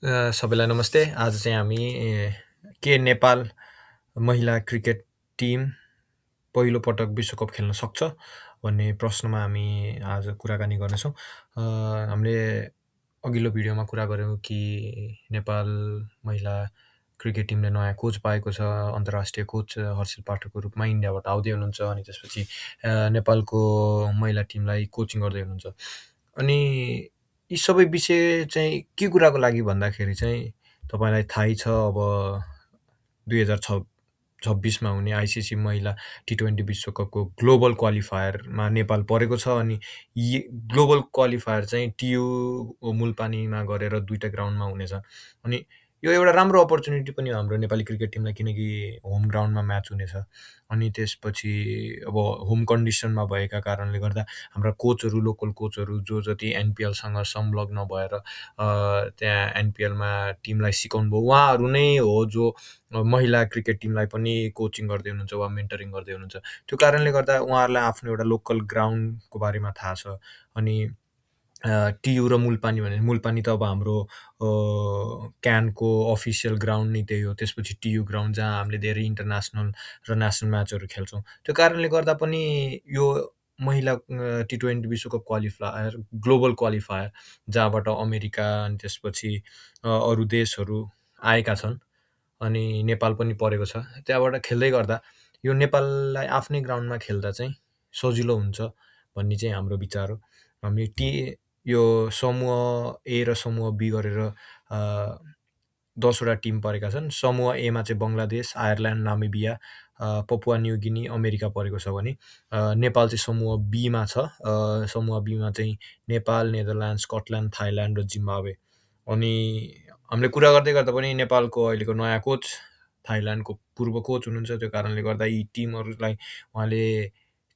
सबैलाई नमस्ते। आज चाहिँ हामी के नेपाल महिला क्रिकेट टिम पहिलो पटक विश्वकप खेल्न सक्छ भन्ने प्रश्नमा हामी आज कुराकानी गर्नेछौँ। हामीले अघिल्लो भिडियोमा कुरा गऱ्यौँ कि नेपाल महिला क्रिकेट टिमले नयाँ कोच पाएको छ। अन्तर्राष्ट्रिय कोच हर्षिल पाठकको रूपमा इन्डियाबाट आउँदै हुनुहुन्छ अनि त्यसपछि नेपालको महिला टिमलाई कोचिङ गर्दै हुनुहुन्छ। अनि यी सबै विषय चाहिँ के कुराको लागि भन्दाखेरि चाहिँ तपाईँलाई थाहै छ अब 2026मा हुने आइसिसी महिला टी20 विश्वकपको ग्लोबल क्वालिफायरमा नेपाल परेको छ अनि यी ग्लोबल क्वालिफायर चाहिँ टियु मुलपानीमा गरेर 2टा ग्राउन्डमा हुनेछ। अनि यो एउटा राम्रो अपर्च्युनिटी पनि हो हाम्रो नेपाली क्रिकेट टिमलाई किनकि होम ग्राउन्डमा म्याच हुनेछ। अनि त्यसपछि अब होम कन्डिसनमा भएका कारणले गर्दा हाम्रा कोचहरू लोकल कोचहरू जो जति एनपिएलसँग संलग्न भएर त्यहाँ एनपिएलमा टिमलाई सिकाउनुभयो उहाँहरू नै हो जो महिला क्रिकेट टिमलाई पनि कोचिङ गर्दै हुनुहुन्छ वा मेन्टरिङ गर्दै हुनुहुन्छ। त्यो कारणले गर्दा उहाँहरूलाई आफ्नो एउटा लोकल ग्राउन्डको बारेमा थाहा छ। अनि टियु र मुलपानी भने मुलपानी त अब हाम्रो क्यानको अफिसियल ग्राउन्ड नै त्यही हो। त्यसपछि टियु ग्राउन्ड जहाँ हामीले धेरै इन्टरनेसनल र नेसनल म्याचहरू खेल्छौँ। त्यो कारणले गर्दा पनि यो महिला टी20 विश्वकप क्वालिफायर ग्लोबल क्वालिफायर जहाँबाट अमेरिका अनि त्यसपछि अरू देशहरू आएका छन् अनि नेपाल पनि परेको छ। त्यहाँबाट खेल्दै गर्दा यो नेपाललाई आफ्नै ग्राउन्डमा खेल्दा चाहिँ सजिलो हुन्छ भन्ने चाहिँ हाम्रो विचार हो। हामी यो समूह ए र समूह बी गरेर 10वटा टिम परेका छन्। समूह एमा चाहिँ Bangladesh, Ireland, Namibia, Papua New Guinea, America परेको छ भने नेपाल चाहिँ समूह बीमा छ। समूह बीमा चाहिँ नेपाल, नेदरल्यान्ड, स्कटल्यान्ड, थाइल्यान्ड र जिम्बाब्वे। अनि हामीले कुरा गर्दै गर्दा पनि नेपालको अहिलेको नयाँ कोच थाइल्यान्डको पूर्व कोच हुनुहुन्छ। त्यो कारणले गर्दा यी टिमहरूलाई उहाँले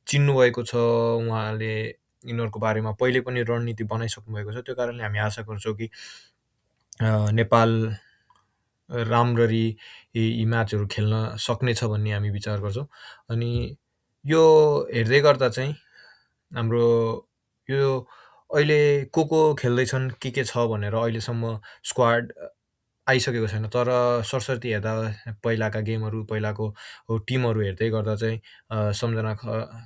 चिन्नुभएको छ। उहाँले यिनीहरूको बारेमा पहिले पनि रणनीति बनाइसक्नु भएको छ। त्यो कारणले हामी आशा गर्छौँ कि नेपाल राम्ररी यी म्याचहरू खेल्न सक्नेछ भन्ने हामी विचार गर्छौँ। अनि यो हेर्दै गर्दा चाहिँ हाम्रो यो अहिले को खेल्दैछन् के छ भनेर अहिलेसम्म स्क्वाड आइसकेको छैन। तर सरसर्ती हेर्दा पहिलाका गेमहरू, पहिलाको टिमहरू हेर्दै गर्दा चाहिँ सम्झना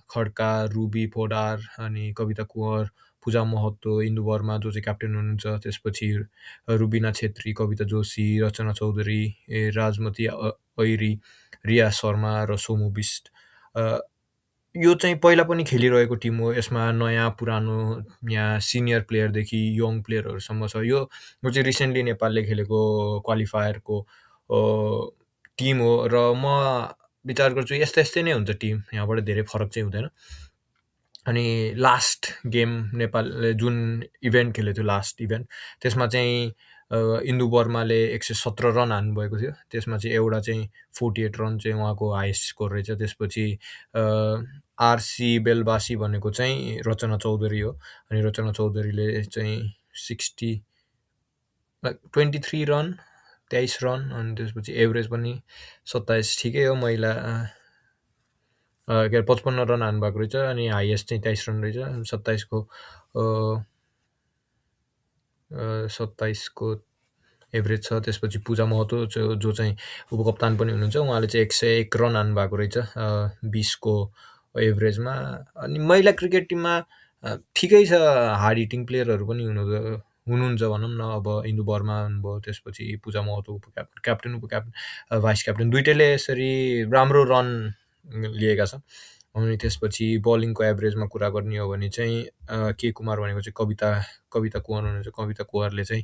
खड्का, रुबी पोडार अनि कविता कुँवर, पूजा महतो, इन्दु वर्मा जो चाहिँ क्याप्टेन हुनुहुन्छ, त्यसपछि रुबिना छेत्री, कविता जोशी, रचना चौधरी, राजमती ऐरी, रिया शर्मा र सोमु बिष्ट। यो चाहिँ पहिला पनि खेलिरहेको टिम हो। यसमा नयाँ पुरानो यहाँ सिनियर प्लेयरदेखि यङ प्लेयरहरूसम्म छ। यो चाहिँ रिसेन्टली नेपालले खेलेको क्वालिफायरको टिम हो र म विचार गर्छु यस्तै नै हुन्छ टिम, यहाँबाट धेरै फरक चाहिँ हुँदैन। अनि लास्ट गेम नेपालले जुन इभेन्ट खेलेको थियो लास्ट इभेन्ट त्यसमा चाहिँ इन्दु वर्माले 117 रन हान्नुभएको थियो। त्यसमा चाहिँ एउटा चाहिँ 48 रन चाहिँ उहाँको हाइएस्ट स्कोर रहेछ। त्यसपछि आरसी बेलबासी भनेको चाहिँ रचना चौधरी हो अनि रचना चौधरीले चाहिँ 23 रन 23 रन अनि त्यसपछि एभरेज पनि 27 ठिकै हो। महिला 55 रन हान्नुभएको रहेछ अनि हाइएस्ट चाहिँ 23 रन रहेछ। 27को एभरेज छ। त्यसपछि पूजा महतो जो चाहिँ उपकप्तान पनि हुनुहुन्छ, उहाँले चाहिँ 101 रन हान्नुभएको रहेछ 20को एभरेजमा। अनि महिला क्रिकेट टिममा ठिकै छ, हार्ड हिटिङ प्लेयरहरू पनि हुनुहुन्छ भनौँ न। अब इन्दु वर्मा हुनुभयो, त्यसपछि पूजा महतो क्याप्टेन भाइस क्याप्टेन दुइटैले यसरी राम्रो रन लिएका छन्। अनि त्यसपछि बलिङको एभरेजमा कुरा गर्ने हो भने चाहिँ के कुमार भनेको चाहिँ कविता कुँवर हुनुहुन्छ। कविता कुँवरले चाहिँ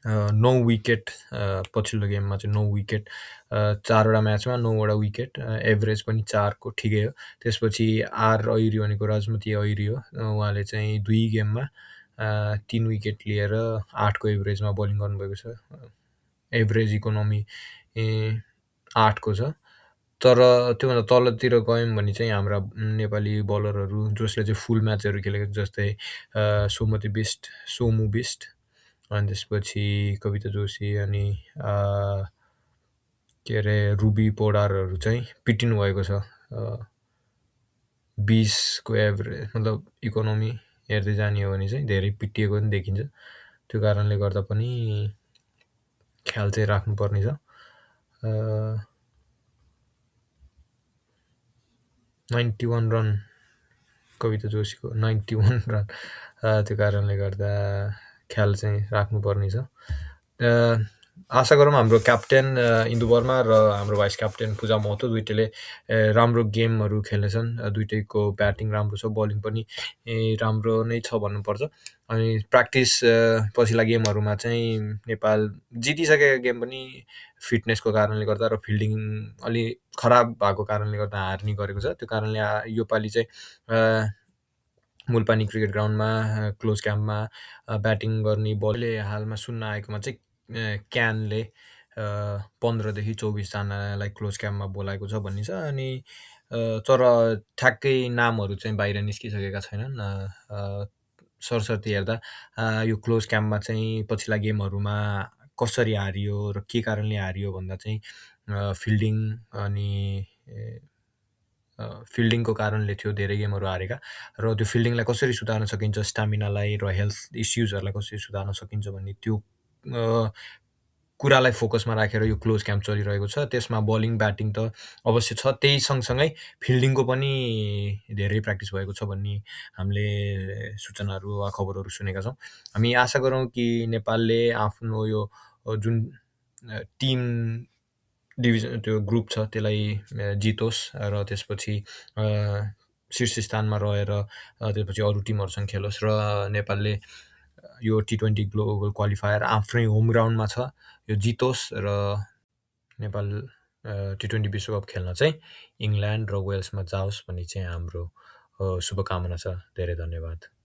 9 विकेट पछिल्लो गेममा चाहिँ 9 विकेट 4वटा म्याचमा 9वटा विकेट, एभरेज पनि 4को ठिकै हो। त्यसपछि आर ऐरी भनेको राजमती ऐरी हो। उहाँले चाहिँ 2 गेममा 3 विकेट लिएर 8को एभरेजमा बलिङ गर्नुभएको छ। एभरेज इकोनोमी 8को छ। तर त्योभन्दा तलतिर गयौँ भने चाहिँ हाम्रा नेपाली बलरहरू जसले चाहिँ फुल म्याचहरू खेलेको, जस्तै सोमु बिष्ट अनि त्यसपछि कविता जोशी अनि के अरे रुबी पोडारहरू चाहिँ पिटिनु भएको छ। 20को एभरेज मतलब इकोनोमी हेर्दै जाने हो भने चाहिँ धेरै पिटिएको पनि देखिन्छ। त्यो कारणले गर्दा पनि ख्याल चाहिँ राख्नुपर्ने छ। 91 रन कविता जोशीको 91 रन त्यो कारणले गर्दा ख्याल चाहिँ राख्नुपर्ने छ। आशा गरौँ हाम्रो क्याप्टेन इन्दु वर्मा र हाम्रो भाइस क्याप्टेन पूजा महतो दुइटैले राम्रो गेमहरू खेल्नेछन्। दुइटैको ब्याटिङ राम्रो छ, बलिङ पनि राम्रो नै छ भन्नुपर्छ। अनि प्र्याक्टिस पछिल्ला गेमहरूमा चाहिँ नेपाल जितिसकेको गेम पनि फिटनेसको कारणले गर्दा र फिल्डिङ अलि खराब भएको कारणले गर्दा हार्ने गरेको छ। त्यो कारणले योपालि चाहिँ मुलपानी क्रिकेट ग्राउन्डमा क्लोज क्याम्पमा ब्याटिङ गर्ने बलले हालमा सुन्न आएकोमा चाहिँ क्यानले 15 देखि 24 जनालाई क्लोज क्याम्पमा बोलाएको छ भन्ने छ। अनि तर ठ्याक्कै नामहरू चाहिँ बाहिर निस्किसकेका छैनन्। सरसर्ती हेर्दा यो क्लोज क्याम्पमा चाहिँ पछिल्ला गेमहरूमा कसरी हारियो र के कारणले हारियो भन्दा चाहिँ फिल्डिङ अनि फिल्डिङको कारणले थियो धेरै गेमहरू हारेका, र त्यो फिल्डिङलाई कसरी सुधार्न सकिन्छ, स्टामिनालाई र हेल्थ इस्युजहरूलाई कसरी सुधार्न सकिन्छ भन्ने त्यो कुरालाई फोकसमा राखेर यो क्लोज क्याम्प चलिरहेको छ। त्यसमा बलिङ ब्याटिङ त अवश्य छ, त्यही सँगसँगै फिल्डिङको पनि धेरै प्र्याक्टिस भएको छ भन्ने हामीले सूचनाहरू वा खबरहरू सुनेका छौँ। हामी आशा गरौँ कि नेपालले आफ्नो यो जुन टिम डिभिजन त्यो ग्रुप छ त्यसलाई जितोस् र त्यसपछि शीर्ष स्थानमा रहेर त्यसपछि अरू टिमहरूसँग खेलोस् र नेपालले यो T20 ग्लोबल क्वालिफायर आफ्नै होम ग्राउन्डमा छ, यो जितोस् र नेपाल T20 विश्वकप खेल्न चाहिँ इङ्ल्यान्ड र वेल्समा जाओस् भन्ने चाहिँ हाम्रो शुभकामना छ। धेरै धन्यवाद।